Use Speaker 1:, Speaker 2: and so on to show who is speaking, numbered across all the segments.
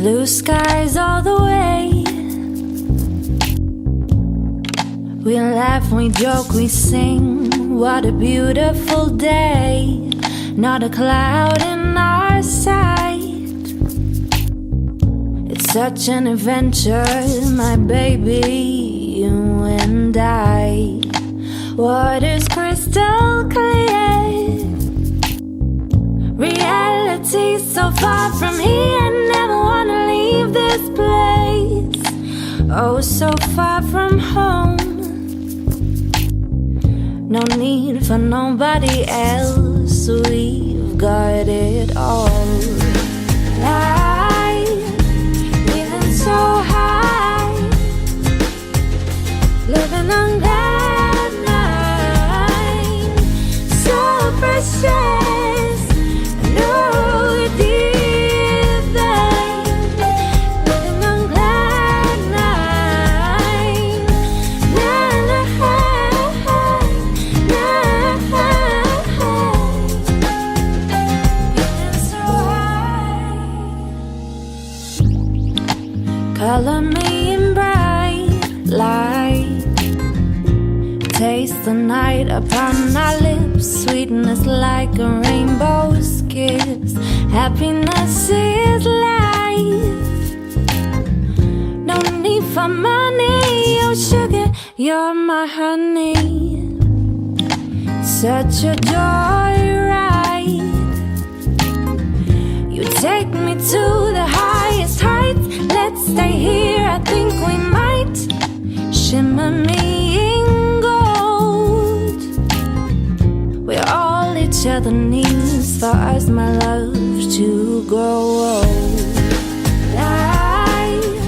Speaker 1: Blue skies all the way. We laugh, we joke, we sing. What a beautiful day. Not a cloud in our sight. It's such an adventure, my baby, you and I. Water's crystal clear. Reality's so far from here. Never wanna leave this place. Oh, so far from home. No need for nobody else. We've got it all. Life, living so high, living on that night. So precious, no dear thing. Living on that night. Na na na na. Living so high. Color me in bright light. Taste the night upon our lips. Sweetness like a rainbow's kiss. Happiness is life. No need for money. Oh sugar, you're my honey. Such a joyride. You take me to the highest heights. Let's stay here, I think we might. Shimmer me in gold. We're all each other needs for us, my love, to grow old. Life,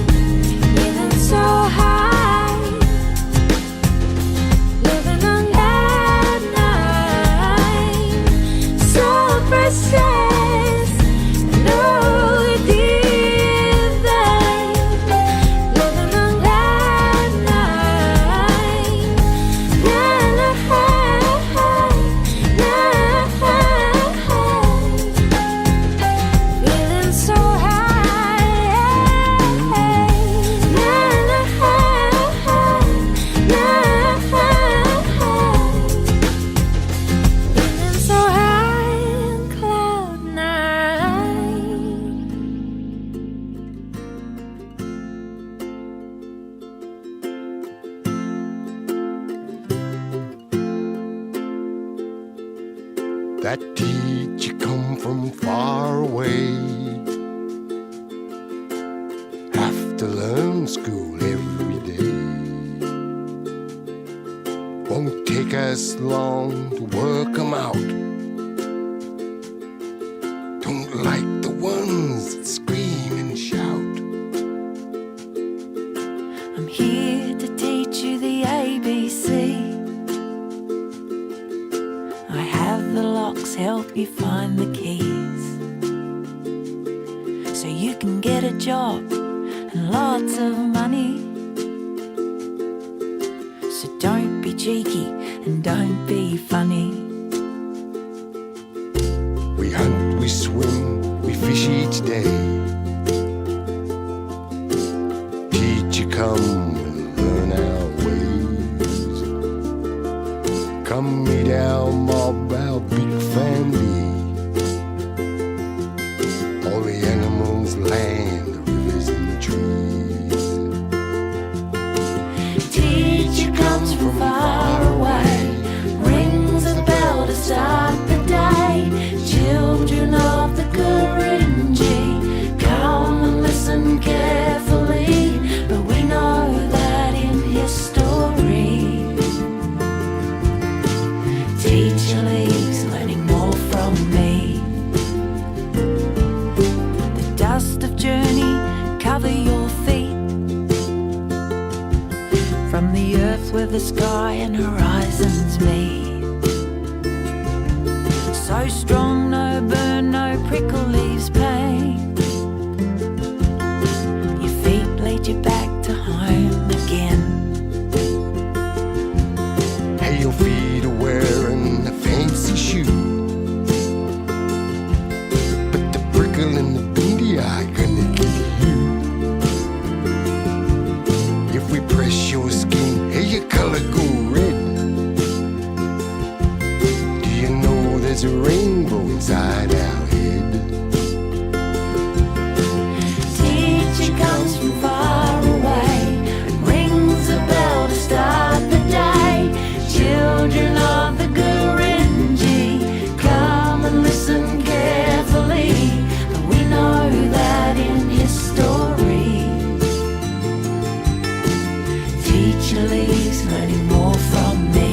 Speaker 1: living so high, living on that night. So precious, no dear thing. Living on that night. Na na na na. Feeling so high. Na na na na. Feeling so high in cloud nine.
Speaker 2: That teacher come from far away. Have to learn school every day. Won't take us long to work 'em out. Don't like the ones that scream and shout.
Speaker 1: I'm here to teach you the ABC. I have the locks, help you find the keys, so you can get a job and lots of money. So don't be cheeky and don't be funny.
Speaker 2: We hunt, we swim, we fish each day. Teacher come and learn our ways. Come meet our mob, our big family. All the animals, land, the rivers and the trees.
Speaker 1: Teacher comes from far away, rings a bell to start the day. Children of the Gurindji, come and listen carefully. But we know that in history, teacher leaves learning more from me. The dust of journey cover your feet. From the earth where the sky and horizons meet. So strong, no burn, no prickle leaves pain. Your feet lead you back to home again.
Speaker 2: Hey, your feet are wearing a fancy shoe, but the prickle and the beady eye gonna get you. rainbow inside our head.
Speaker 1: Teacher comes from far away and rings a bell to start the day. Children of the Gurindji, come and listen carefully. But we know that in his story, teacher leaves learning more from me.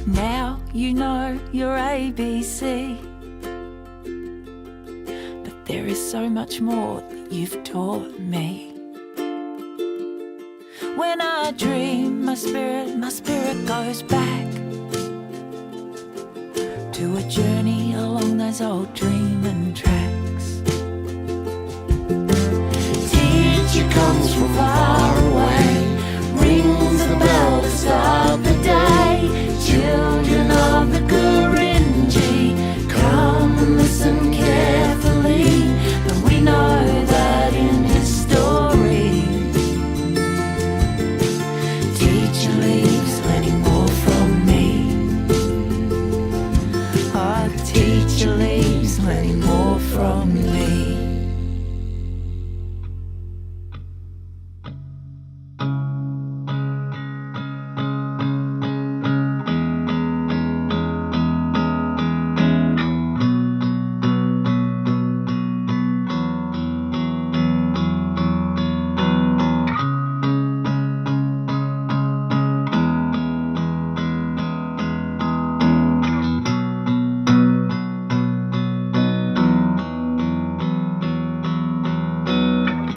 Speaker 1: Now you know your ABC, but there is so much more that you've taught me. When I dream, my spirit goes back to a journey along those old dreaming tracks. Teacher comes from far away, rings a bell to start the day. Children of the Gurindji, come and listen carefully. And we know that in his story, teacher leaves learning more from me. Our teacher leaves learning more from me.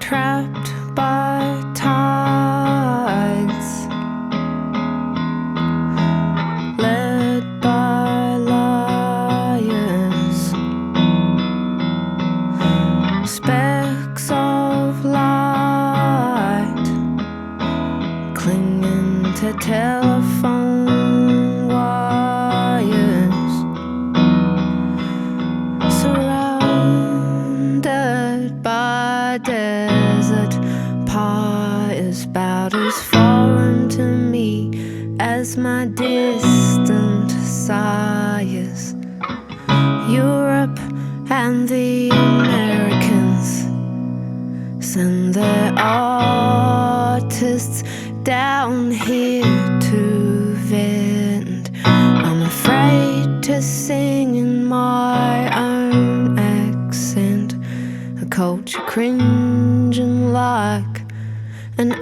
Speaker 1: Trapped by tides, led by liars, specks of light clinging to telephone wires, surrounded by desert pyres, about as foreign to me as my distant sires. Europe and the Americans send their artists down here to vent. I'm afraid to sing in my own accent, a culture cringing like an